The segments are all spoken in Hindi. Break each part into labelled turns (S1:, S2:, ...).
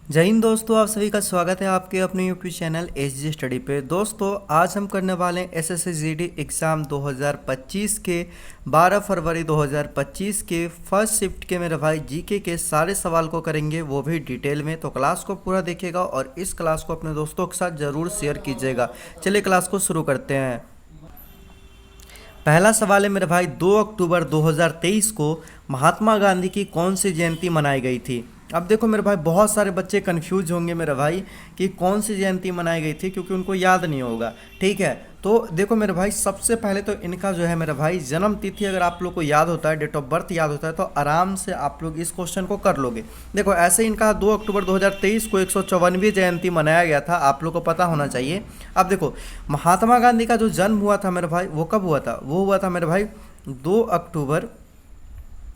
S1: जय हिंद दोस्तों, आप सभी का स्वागत है आपके अपने यूट्यूब चैनल एच स्टडी पे। दोस्तों आज हम करने वाले हैं एसएससी जीडी एग्ज़ाम 2025 के 12 फरवरी 2025 के फर्स्ट शिफ्ट के मेरे भाई जीके के सारे सवाल को करेंगे, वो भी डिटेल में। तो क्लास को पूरा देखिएगा और इस क्लास को अपने दोस्तों के साथ ज़रूर शेयर कीजिएगा। चलिए क्लास को शुरू करते हैं। पहला सवाल है मेरे भाई, 2 अक्टूबर 2023 को महात्मा गांधी की कौन सी जयंती मनाई गई थी। अब देखो मेरे भाई, बहुत सारे बच्चे कंफ्यूज होंगे मेरे भाई कि कौन सी जयंती मनाई गई थी, क्योंकि उनको याद नहीं होगा। ठीक है, तो देखो मेरे भाई, सबसे पहले तो इनका जो है मेरे भाई जन्म तिथि अगर आप लोग को याद होता है, डेट ऑफ बर्थ याद होता है, तो आराम से आप लोग इस क्वेश्चन को कर लोगे। देखो ऐसे इनका 2 अक्टूबर 2023 को 154वीं जयंती मनाया गया था, आप लोग को पता होना चाहिए। अब देखो महात्मा गांधी का जो जन्म हुआ था मेरे भाई, वो कब हुआ था? वो हुआ था मेरे भाई 2 अक्टूबर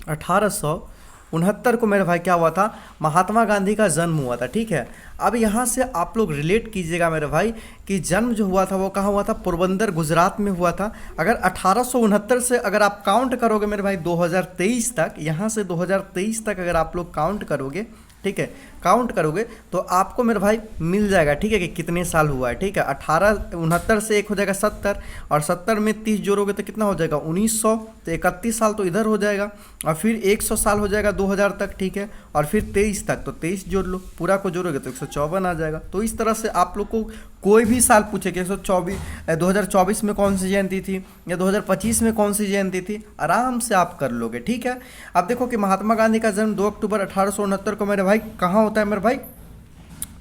S1: 1869 को मेरे भाई क्या हुआ था, महात्मा गांधी का जन्म हुआ था। ठीक है, अब यहाँ से आप लोग रिलेट कीजिएगा मेरे भाई कि जन्म जो हुआ था वो कहाँ हुआ था, पोरबंदर गुजरात में हुआ था। अगर 1869 से अगर आप काउंट करोगे मेरे भाई 2023 तक, यहाँ से 2023 तक अगर आप लोग काउंट करोगे, ठीक है, काउंट करोगे तो आपको मेरे भाई मिल जाएगा। ठीक है, कि कितने साल हुआ है। ठीक है, 1869 से एक हो जाएगा 70, और 70 में 30 जोड़ोगे तो कितना हो जाएगा 1900, तो 31 साल तो इधर हो जाएगा, और फिर 100 साल हो जाएगा 2000 तक। ठीक है, और फिर 23 तक, तो 23 जोड़ लो, पूरा को जोड़ोगे तो 154 आ जाएगा। तो इस तरह से आप लोग को कोई भी साल पूछे कि 2024 में कौन सी जयंती थी या 2025 में कौन सी जयंती थी, आराम से आप कर लोगे। ठीक है, अब देखो कि महात्मा गांधी का जन्म 2 अक्टूबर 1869 को मेरे भाई कहाँ होता है मेरे भाई,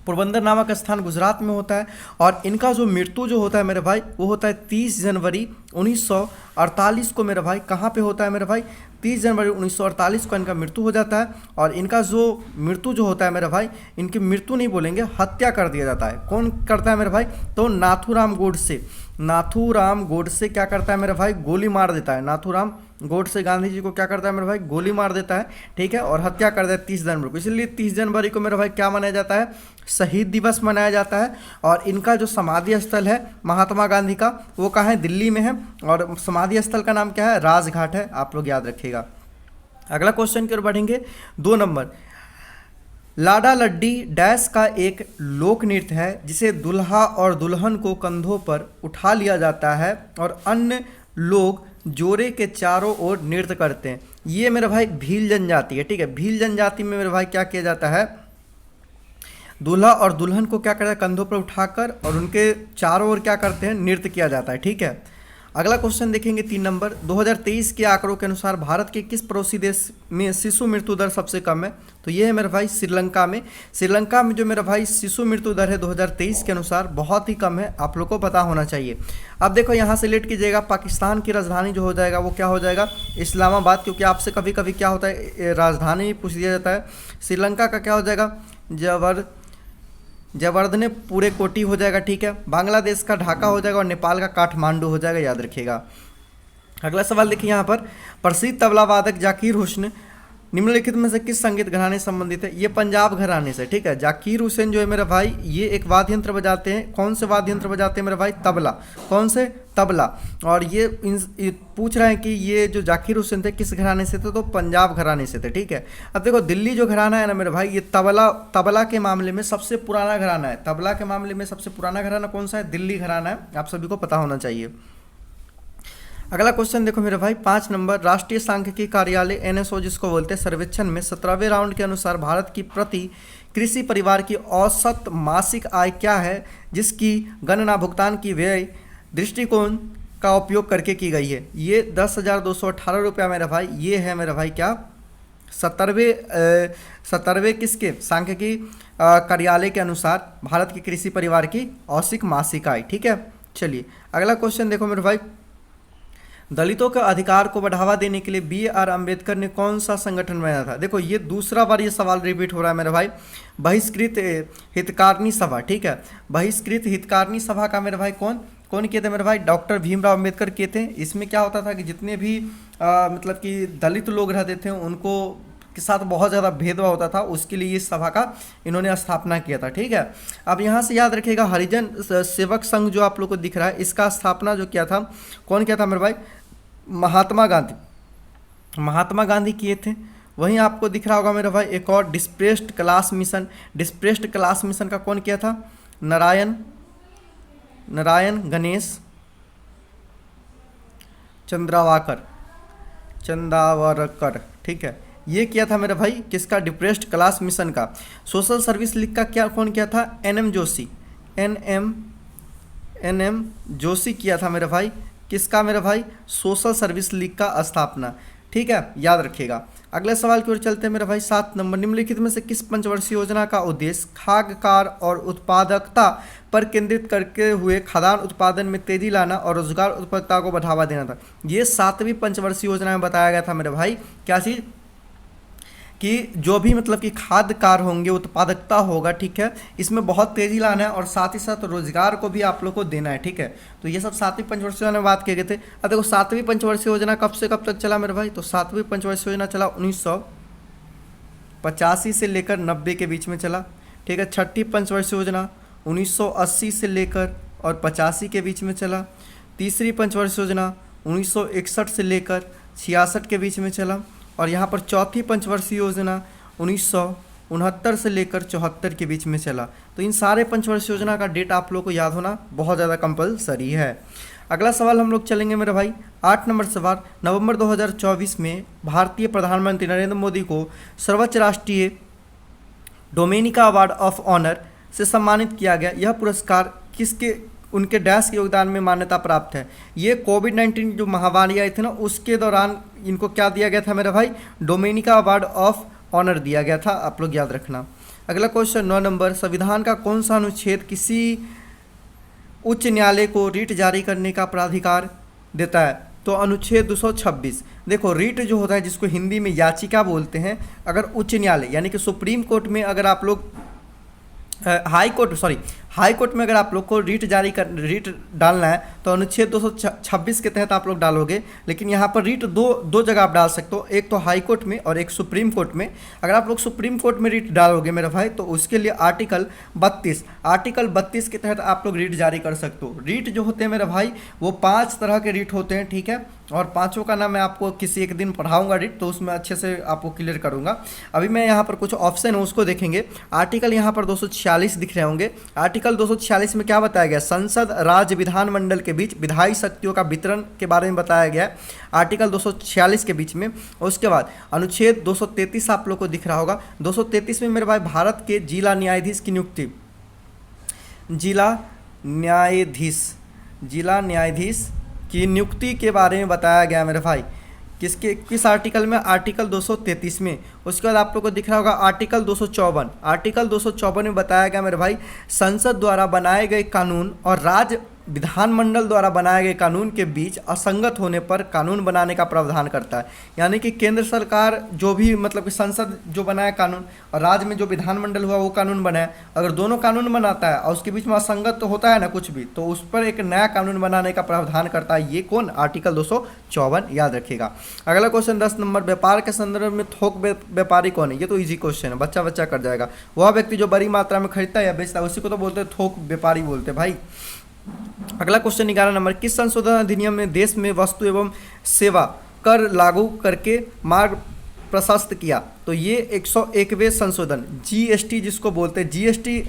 S1: पोरबंदर नामक स्थान गुजरात में होता है। और इनका जो मृत्यु जो होता है मेरे भाई, वो होता है 30 जनवरी 1948 को मेरे भाई। कहाँ पे होता है मेरे भाई? 30 जनवरी 1948 को इनका मृत्यु हो जाता है। और इनका जो मृत्यु जो होता है मेरे भाई, इनकी मृत्यु नहीं बोलेंगे, हत्या कर दिया जाता है। कौन करता है मेरे भाई? तो नाथूराम गोडसे। नाथूराम गोडसे क्या करता है मेरे भाई? गोली मार देता है। नाथूराम गोडसे गांधी जी को क्या करता है मेरे भाई? गोली मार देता है। ठीक है, और हत्या कर देता है 30 जनवरी को। इसलिए 30 जनवरी को मेरे भाई क्या मनाया जाता है? शहीद दिवस मनाया जाता है। और इनका जो समाधि स्थल है महात्मा गांधी का, वो कहाँ है? दिल्ली में है। और समाधि स्थल का नाम क्या है? राजघाट है, आप लोग याद रखिएगा। अगला क्वेश्चन की ओर बढ़ेंगे, 2 नंबर। लाडा लड्डी डैश का एक लोक नृत्य है जिसे दुल्हा और दुल्हन को कंधों पर उठा लिया जाता है और अन्य लोग जोड़े के चारों ओर नृत्य करते हैं। ये मेरे भाई भील जनजाति है। ठीक है, भील जनजाति में मेरे भाई क्या किया जाता है? दूल्हा और दुल्हन को क्या करता है? कंधों पर उठाकर और उनके चारों ओर क्या करते हैं? नृत्य किया जाता है। ठीक है, अगला क्वेश्चन देखेंगे 3 नंबर। 2023 के आंकड़ों के अनुसार भारत के किस पड़ोसी देश में शिशु मृत्यु दर सबसे कम है? तो ये है मेरे भाई श्रीलंका में। श्रीलंका में जो मेरा भाई शिशु मृत्यु दर है 2023 के अनुसार बहुत ही कम है, आप लोग को पता होना चाहिए। अब देखो यहाँ से लेट कीजिएगा, पाकिस्तान की राजधानी जो हो जाएगा वो क्या हो जाएगा? इस्लामाबाद, क्योंकि आपसे कभी कभी क्या होता है, राजधानी पूछ दिया जाता है। श्रीलंका का क्या हो जाएगा? जवर्धने पूरे कोटी हो जाएगा। ठीक है, बांग्लादेश का ढाका हो जाएगा और नेपाल का काठमांडू हो जाएगा, याद रखिएगा। अगला सवाल देखिए यहाँ पर, प्रसिद्ध तबला वादक जाकिर हुसैन निम्नलिखित में से किस संगीत घराने से संबंधित है? ये पंजाब घराने से। ठीक है, जाकिर हुसैन जो है मेरा भाई, ये एक वाद्य यंत्र बजाते हैं। कौन से वाद्य यंत्र बजाते हैं मेरे भाई? तबला। कौन से? तबला। और ये पूछ रहे हैं कि ये जो जाकिर हुसैन थे किस घराने से थे? तो पंजाब घराने से थे। ठीक है, अब देखो दिल्ली जो घराना है ना मेरे भाई, ये तबला के मामले में सबसे पुराना घराना है। तबला के मामले में सबसे पुराना घराना कौन सा है? दिल्ली घराना है, आप सभी को पता होना चाहिए। अगला क्वेश्चन देखो मेरे भाई, 5 नंबर। राष्ट्रीय सांख्यिकी कार्यालय एनएसओ जिसको बोलते हैं, सर्वेक्षण में 17वें राउंड के अनुसार भारत की प्रति कृषि परिवार की औसत मासिक आय क्या है, जिसकी गणना भुगतान की व्यय दृष्टिकोण का उपयोग करके की गई है? ये 10,218 रुपया मेरा भाई, ये है मेरा भाई क्या? 17वें किसके? सांख्यिकी कार्यालय के अनुसार भारत की कृषि परिवार की औसत मासिक आय। ठीक है, चलिए अगला क्वेश्चन देखो मेरे भाई, दलितों के अधिकार को बढ़ावा देने के लिए BAR अम्बेडकर ने कौन सा संगठन बनाया था? देखो ये दूसरा बार ये सवाल रिपीट हो रहा है मेरे भाई। बहिष्कृत हितकारिणी सभा। ठीक है, बहिष्कृत हितकारिणी सभा का मेरे भाई कौन किए थे मेरे भाई? डॉक्टर भीमराव अम्बेडकर किए थे। इसमें क्या होता था कि जितने भी मतलब कि दलित लोग रहते थे उनको के साथ बहुत ज़्यादा भेदभाव होता था, उसके लिए इस सभा का इन्होंने स्थापना किया था। ठीक है, अब यहाँ से याद रखिएगा, हरिजन सेवक संघ जो आप लोग को दिख रहा है, इसका स्थापना जो किया था, कौन किया था मेरे भाई? महात्मा गांधी। महात्मा गांधी किए थे। वहीं आपको दिख रहा होगा मेरा भाई एक और डिस्प्रेस्ड क्लास मिशन। डिस्प्रेस्ड क्लास मिशन का कौन किया था? नारायण गणेश चंद्रावरकर, ठीक है, ये किया था मेरा भाई किसका? डिप्रेस्ड क्लास मिशन का। सोशल सर्विस लीग का क्या कौन किया था? एनएम जोशी किया था मेरा भाई। किसका मेरा भाई? सोशल सर्विस लीग का स्थापना, ठीक है, याद रखिएगा। अगले सवाल की ओर चलते हैं मेरा भाई। 7 नंबर, निम्नलिखित में से किस पंचवर्षीय योजना का उद्देश्य खाद्य कार्य और उत्पादकता पर केंद्रित करके हुए खाद्यान्न उत्पादन में तेजी लाना और रोजगार उत्पादकता को बढ़ावा देना था? ये 7वीं पंचवर्षीय योजना में बताया गया था मेरे भाई। क्या चीज़? कि जो भी मतलब कि खाद्य कार्य होंगे, उत्पादकता होगा, ठीक है, इसमें बहुत तेजी लाना है और साथ ही साथ रोजगार को भी आप लोग को देना है, ठीक है। तो ये सब 7वीं पंचवर्षीय योजना में बात किए गए थे। अब देखो 7वीं पंचवर्षीय योजना कब से कब तक चला मेरे भाई? तो 7वीं पंचवर्षीय योजना चला 1985 से लेकर 90 के बीच में चला, ठीक है। 6ठी पंचवर्षीय योजना 1980 से लेकर और 85 के बीच में चला। तीसरी पंचवर्षीय योजना 1961 से लेकर 66 के बीच में चला। और यहाँ पर चौथी पंचवर्षीय योजना 1969 से लेकर 74 के बीच में चला। तो इन सारे पंचवर्षीय योजना का डेट आप लोग को याद होना बहुत ज़्यादा कंपलसरी है। अगला सवाल हम लोग चलेंगे मेरे भाई। 8 नंबर सवाल, नवंबर 2024 में भारतीय प्रधानमंत्री नरेंद्र मोदी को सर्वोच्च राष्ट्रीय डोमेनिका अवार्ड ऑफ ऑनर से सम्मानित किया गया। यह पुरस्कार किसके उनके डैश के योगदान में मान्यता प्राप्त है? ये कोविड-19 जो महामारी आई थी ना, उसके दौरान इनको क्या दिया गया था मेरा भाई? डोमेनिका अवार्ड ऑफ ऑनर दिया गया था, आप लोग याद रखना। अगला क्वेश्चन 9 नंबर, संविधान का कौन सा अनुच्छेद किसी उच्च न्यायालय को रीट जारी करने का प्राधिकार देता है? तो अनुच्छेद 226। देखो रीट जो होता है, जिसको हिंदी में याचिका बोलते हैं, अगर उच्च न्यायालय यानी कि सुप्रीम कोर्ट में अगर आप लोग हाई कोर्ट में अगर आप लोग को रीट डालना है तो अनुच्छेद 226 के तहत आप लोग डालोगे। लेकिन यहाँ पर रीट दो जगह आप डाल सकते हो, एक तो हाई कोर्ट में और एक सुप्रीम कोर्ट में। अगर आप लोग सुप्रीम कोर्ट में रीट डालोगे मेरा भाई, तो उसके लिए आर्टिकल 32 के तहत आप लोग रीट जारी कर सकते हो। रीट जो होते हैं मेरा भाई, वो 5 तरह के रीट होते हैं, ठीक है, और पांचों का नाम मैं आपको किसी एक दिन पढ़ाऊंगा रीट, तो उसमें अच्छे से आपको क्लियर करूंगा। अभी मैं यहाँ पर कुछ ऑप्शन है उसको देखेंगे। आर्टिकल यहाँ पर 246 दिख रहे होंगे। आर्टिकल 246 में क्या बताया गया? संसद राज्य विधानमंडल के बीच विधायी शक्तियों का वितरण के बारे में बताया गया है, आर्टिकल 246 के बीच में। और उसके बाद अनुच्छेद 233 आप लोग को दिख रहा होगा। 233 में मेरे भाई भारत के जिला न्यायाधीश की नियुक्ति, जिला न्यायाधीश की नियुक्ति के बारे में बताया गया मेरे भाई। किस आर्टिकल में? आर्टिकल 233 में। उसके बाद आप लोग को दिख रहा होगा आर्टिकल 254। आर्टिकल 254 में बताया गया मेरे भाई, संसद द्वारा बनाए गए कानून और राज्य विधानमंडल द्वारा बनाए गए कानून के बीच असंगत होने पर कानून बनाने का प्रावधान करता है। यानी कि केंद्र सरकार जो भी मतलब कि संसद जो बनाया कानून और राज्य में जो विधानमंडल हुआ वो कानून बनाया, अगर दोनों कानून बनाता है और उसके बीच में असंगत तो होता है ना कुछ भी, तो उस पर एक नया कानून बनाने का प्रावधान करता है। ये कौन? आर्टिकल 254, याद रखिएगा। अगला क्वेश्चन 10 नंबर, व्यापार के संदर्भ में थोक व्यापारी कौन है? ये तो ईजी क्वेश्चन है, बच्चा कर जाएगा। वह व्यक्ति जो बड़ी मात्रा में खरीदता है या बेचता है, उसी को तो बोलते हैं थोक व्यापारी बोलते हैं भाई। अगला क्वेश्चन 11 नंबर, किस संशोधन अधिनियम ने देश में वस्तु एवं सेवा कर लागू करके मार्ग प्रशस्त किया? तो ये 101वें संशोधन, जीएसटी जिसको बोलते हैं। जीएसटी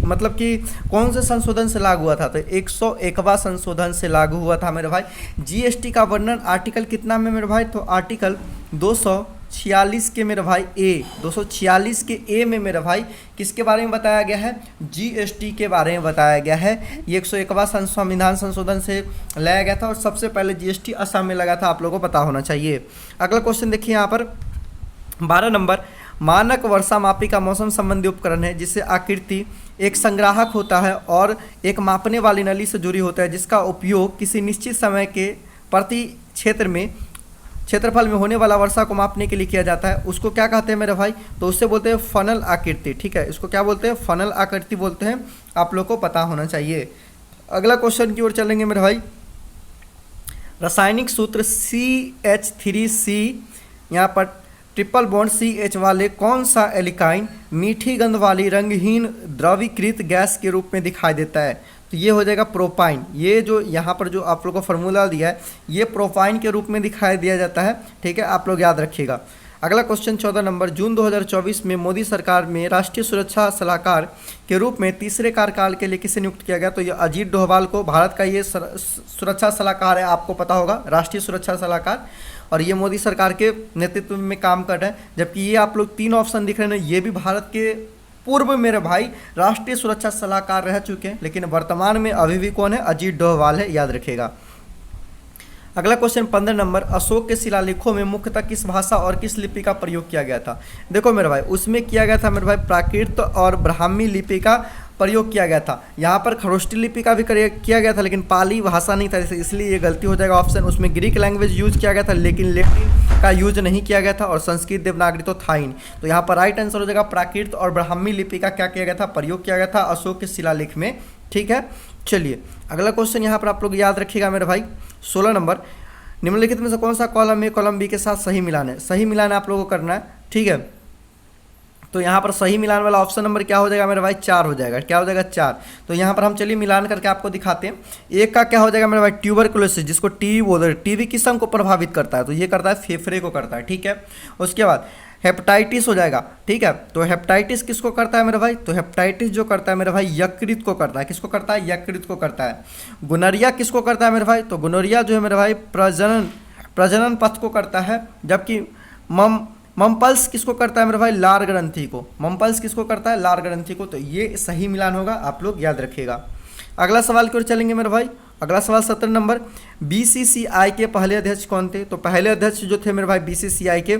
S1: मतलब कि कौन से संशोधन से लागू हुआ था? तो 101वां संशोधन से लागू हुआ था मेरे भाई। जीएसटी का वर्णन आर्टिकल कितना में मेरे भाई? तो आर्टिकल 246 के मेरे भाई ए, 246 के ए में मेरे भाई किसके बारे में बताया गया है? जीएसटी के बारे में बताया गया है। ये 101वां संविधान संशोधन से लाया गया था और सबसे पहले जीएसटी असम में लगा था, आप लोगों को पता होना चाहिए। अगला क्वेश्चन देखिए यहाँ पर 12 नंबर, मानक वर्षा मापी का मौसम संबंधी उपकरण है जिससे आकृति एक संग्राहक होता है और एक मापने वाली नली से जुड़ी होता है, जिसका उपयोग किसी निश्चित समय के प्रति क्षेत्रफल में होने वाला वर्षा को मापने के लिए किया जाता है। उसको क्या कहते हैं मेरे भाई? तो उससे बोलते हैं फनल आकृति, ठीक है। इसको क्या बोलते हैं? फनल आकृति बोलते हैं, आप लोग को पता होना चाहिए। अगला क्वेश्चन की ओर चलेंगे मेरे भाई। रासायनिक सूत्र CH3C, यहाँ पर ट्रिपल बॉन्ड CH वाले कौन सा एल्काइन मीठी गंध वाली रंगहीन द्रवीकृत गैस के रूप में दिखाई देता है? तो ये हो जाएगा प्रोपाइन। ये जो यहाँ पर जो आप लोग को फार्मूला दिया है, ये प्रोपाइन के रूप में दिखाई दिया जाता है, ठीक है, आप लोग याद रखिएगा। अगला क्वेश्चन 14 नंबर, जून 2024 में मोदी सरकार में राष्ट्रीय सुरक्षा सलाहकार के रूप में तीसरे कार्यकाल के लिए किसे नियुक्त किया गया? तो ये अजीत डोभाल को, भारत का ये सुरक्षा सलाहकार है, आपको पता होगा, राष्ट्रीय सुरक्षा सलाहकार, और ये मोदी सरकार के नेतृत्व में काम कर रहे हैं। जबकि ये आप लोग 3 ऑप्शन दिख रहे हैं, ये भी भारत के पूर्व मेरे भाई राष्ट्रीय सुरक्षा सलाहकार रह चुके हैं, लेकिन वर्तमान में अभी भी कौन है? अजीत डोभाल है, याद रखिएगा। अगला क्वेश्चन 15 नंबर, अशोक के शिलालेखों में मुख्यतः किस भाषा और किस लिपि का प्रयोग किया गया था? देखो मेरे भाई, उसमें किया गया था मेरे भाई प्राकृत और ब्राह्मी लिपि का प्रयोग किया गया था। यहाँ पर खरोष्टी लिपि का भी किया गया था, लेकिन पाली भाषा नहीं था, इसलिए ये गलती हो जाएगा ऑप्शन। उसमें ग्रीक लैंग्वेज यूज किया गया था, लेकिन लैटिन का यूज नहीं किया गया था, और संस्कृत देवनागरी तो था ही नहीं। तो यहाँ पर राइट आंसर हो जाएगा प्राकृत और ब्राह्मी लिपि का क्या किया गया था? प्रयोग किया गया था अशोक के शिलालेख में। ठीक है, चलिए अगला क्वेश्चन यहाँ पर आप लोग याद रखिएगा मेरे भाई। 16 नंबर, निम्नलिखित में से कौन सा कॉलम ए कॉलम बी के साथ सही मिलान है? सही मिलान आप लोगों को करना है। ठीक है, तो यहाँ पर सही मिलान वाला ऑप्शन नंबर क्या हो जाएगा मेरे भाई? 4 हो जाएगा। क्या हो जाएगा? 4। तो यहाँ पर हम चलिए मिलान करके आपको दिखाते हैं। एक का क्या हो जाएगा मेरे भाई? ट्यूबरकुलोसिस, जिसको टीबी बोलते हैं। टीबी किस अंग को प्रभावित करता है? तो ये करता है फेफड़े को करता है। ठीक है, उसके बाद हेपेटाइटिस हो जाएगा। ठीक है, तो हेपेटाइटिस किसको करता है मेरे भाई? तो हेपेटाइटिस जो करता है मेरे भाई यकृत को करता है। किसको करता है? यकृत को करता है। गुनरिया किसको करता है मेरे भाई? तो गुनरिया जो है मेरे भाई प्रजनन पथ को करता है। जबकि मम्पल्स किसको करता है मेरे भाई? लार ग्रंथि को। मम्पल्स किसको करता है? लार ग्रंथि को। तो ये सही मिलान होगा, आप लोग याद रखिएगा। अगला सवाल की ओर चलेंगे मेरे भाई। अगला सवाल 17 नंबर, बीसीसीआई के पहले अध्यक्ष कौन थे? तो पहले अध्यक्ष जो थे मेरे भाई बीसीसीआई के,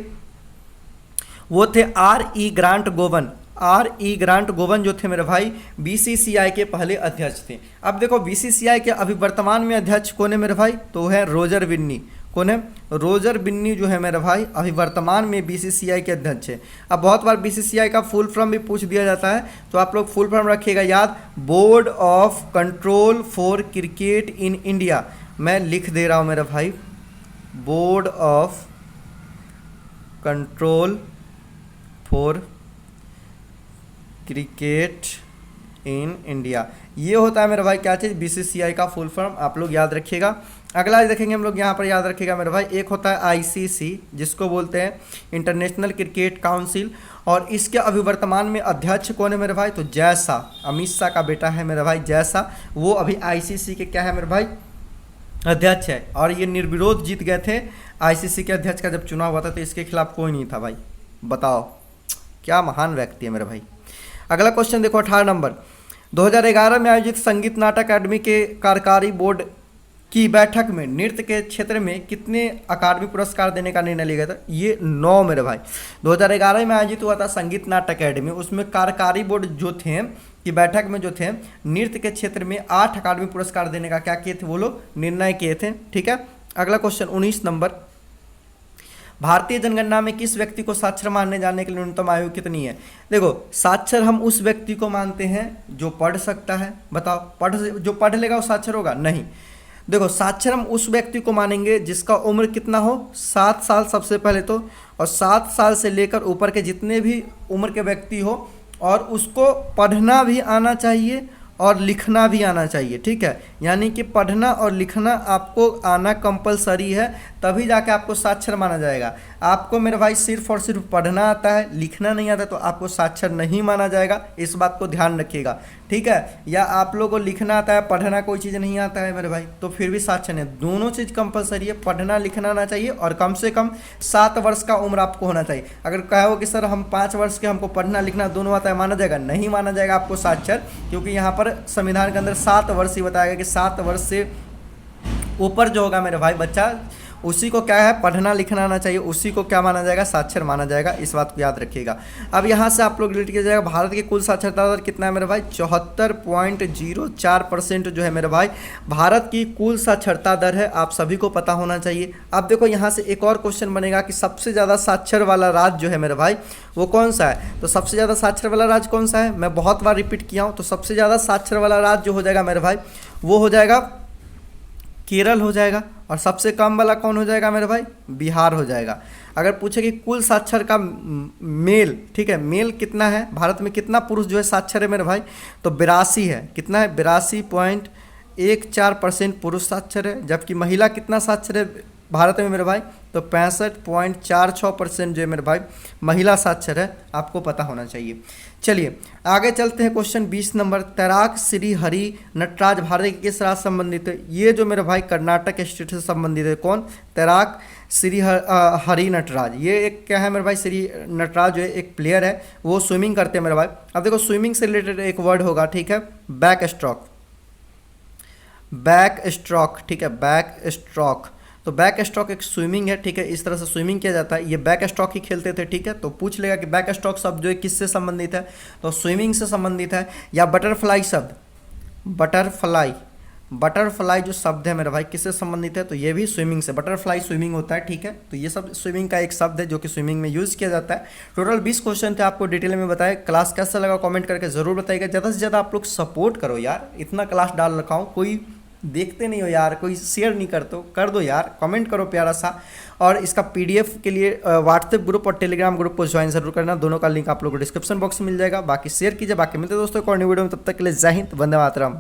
S1: वो थे R.E. Grant Goan. R.E. Grant Goan जो थे मेरे भाई बीसीसीआई के पहले अध्यक्ष थे। अब देखो बीसीसीआई के अभी वर्तमान में अध्यक्ष कौन है मेरे भाई? तो है रोजर बिन्नी। कौन है? रोजर बिन्नी जो है मेरे भाई अभी वर्तमान में बीसीसीआई के अध्यक्ष है। अब बहुत बार बीसीसीआई का फुल फॉर्म भी पूछ दिया जाता है, तो आप लोग फुल फॉर्म रखिएगा याद, board of control for cricket in India. मैं लिख दे रहा हूँ मेरा भाई, board of control for cricket in India. ये होता है मेरे भाई क्या चीज़? बीसीसीआई का फुल फॉर्म, आप लोग याद रखिएगा। अगला देखेंगे हम लोग यहाँ पर, याद रखिएगा मेरे भाई, एक होता है आईसीसी, जिसको बोलते हैं इंटरनेशनल क्रिकेट काउंसिल, और इसके अभी वर्तमान में अध्यक्ष कौन है मेरे भाई? तो जय शाह, अमित शाह का बेटा है मेरे भाई जय शाह, वो अभी आईसीसी के क्या है मेरे भाई? अध्यक्ष है। और ये निर्विरोध जीत गए थे आईसीसी के अध्यक्ष का जब चुनाव हुआ था, तो इसके खिलाफ कोई नहीं था भाई। बताओ क्या महान व्यक्ति है मेरे भाई। अगला क्वेश्चन देखो 18 नंबर, 2011 में आयोजित संगीत नाटक अकादमी के कार्यकारी बोर्ड की बैठक में नृत्य के क्षेत्र में कितने अकादमी पुरस्कार देने का निर्णय लिया गया था? ये 9 मेरे भाई। 2011 में आयोजित हुआ था संगीत नाटक अकादमी, उसमें कार्यकारी बोर्ड जो थे की बैठक में जो थे नृत्य के क्षेत्र में 8 अकादमी पुरस्कार देने का क्या किए थे? वो लोग निर्णय किए थे। ठीक है, अगला क्वेश्चन 19 नंबर, भारतीय जनगणना में किस व्यक्ति को साक्षर मानने जाने के लिए न्यूनतम आयु कितनी है? देखो साक्षर हम उस व्यक्ति को मानते हैं जो पढ़ सकता है। बताओ, जो पढ़ लेगा वो साक्षर होगा? नहीं। देखो साक्षर हम उस व्यक्ति को मानेंगे जिसका उम्र कितना हो? 7 साल सबसे पहले तो, और 7 साल से लेकर ऊपर के जितने भी उम्र के व्यक्ति हो, और उसको पढ़ना भी आना चाहिए और लिखना भी आना चाहिए। ठीक है, यानी कि पढ़ना और लिखना आपको आना कंपलसरी है, तभी जाके आपको साक्षर माना जाएगा। आपको मेरे भाई सिर्फ और सिर्फ पढ़ना आता है, लिखना नहीं आता, तो आपको साक्षर नहीं माना जाएगा। इस बात को ध्यान रखिएगा। ठीक है, या आप लोगों को लिखना आता है, पढ़ना कोई चीज़ नहीं आता है मेरे भाई, तो फिर भी साक्षर नहीं। दोनों चीज़ कंपलसरी है, पढ़ना लिखना आना चाहिए, और कम से कम 7 वर्ष का उम्र आपको होना चाहिए। अगर कहो कि सर हम 5 वर्ष के हमको पढ़ना लिखना दोनों आता है, माना जाएगा? नहीं माना जाएगा आपको साक्षर, क्योंकि यहाँ पर संविधान के अंदर 7 वर्ष ही बताया गया कि 7 वर्ष से ऊपर जो होगा मेरे भाई बच्चा, उसी को क्या है? पढ़ना लिखना आना चाहिए, उसी को क्या माना जाएगा? साक्षर माना जाएगा। इस बात को याद रखिएगा। अब यहाँ से आप लोग रिलेट किया जाएगा, भारत की कुल साक्षरता दर कितना है मेरे भाई? 74.04% जो है मेरे भाई भारत की कुल साक्षरता दर है। आप सभी को पता होना चाहिए। अब देखो यहाँ से एक और क्वेश्चन बनेगा कि सबसे ज़्यादा साक्षर वाला राज्य जो है मेरे भाई वो कौन सा है? तो सबसे ज़्यादा साक्षर वाला राज्य कौन सा है? मैं बहुत बार रिपीट किया हूँ। तो सबसे ज़्यादा साक्षर वाला राज्य जो हो जाएगा मेरे भाई वो हो जाएगा केरल हो जाएगा, और सबसे कम वाला कौन हो जाएगा मेरे भाई? बिहार हो जाएगा। अगर पूछे कि कुल साक्षर का मेल, ठीक है, मेल कितना है भारत में, कितना पुरुष जो है साक्षर है मेरे भाई? तो 82 है। कितना है? 82.14% पुरुष साक्षर है। जबकि महिला कितना साक्षर है? भारत में मेरे भाई, तो 65.46% जो है मेरे भाई महिला साक्षर है, आपको पता होना चाहिए। चलिए आगे चलते हैं, क्वेश्चन 20 नंबर, तैराक श्री हरि नटराज भारत के किस राज्य से संबंधित है? ये जो मेरे भाई कर्नाटक स्टेट से संबंधित है। कौन? तैराक श्री हरि नटराज। ये एक क्या है मेरे भाई, श्री नटराज जो है एक प्लेयर है, वो स्विमिंग करते हैं मेरे भाई। अब देखो स्विमिंग से रिलेटेड एक वर्ड होगा, ठीक है, बैक स्ट्रोक। बैक स्ट्रोक, ठीक है, बैक स्ट्रोक। तो बैक स्ट्रोक एक स्विमिंग है, ठीक है, इस तरह से स्विमिंग किया जाता है। ये बैक स्ट्रोक ही खेलते थे, ठीक है। तो पूछ लेगा कि बैक स्ट्रोक शब्द जो है किससे संबंधित है, तो स्विमिंग से संबंधित है। या बटरफ्लाई शब्द, बटरफ्लाई, बटरफ्लाई जो शब्द है मेरे भाई किससे संबंधित है, तो ये भी स्विमिंग से, बटरफ्लाई स्विमिंग होता है, ठीक है। तो ये सब स्विमिंग का एक शब्द है जो कि स्विमिंग में यूज़ किया जाता है। टोटल 20 क्वेश्चन थे, आपको डिटेल में बताया। क्लास कैसा लगा कमेंट करके ज़रूर बताइएगा। ज़्यादा से ज़्यादा आप लोग सपोर्ट करो यार, इतना क्लास डाल रखा हूँ, कोई देखते नहीं हो यार, कोई शेयर नहीं करते हो, कर दो यार, कमेंट करो प्यारा सा। और इसका पीडीएफ के लिए व्हाट्सएप ग्रुप और टेलीग्राम ग्रुप को ज्वाइन जरूर करना, दोनों का लिंक आप लोगों को डिस्क्रिप्शन बॉक्स में मिल जाएगा। बाकी शेयर कीजिए। बाकी मिलते हैं दोस्तों एक और नई वीडियो में, तब तक के लिए जय हिंद, वंदे मातरम।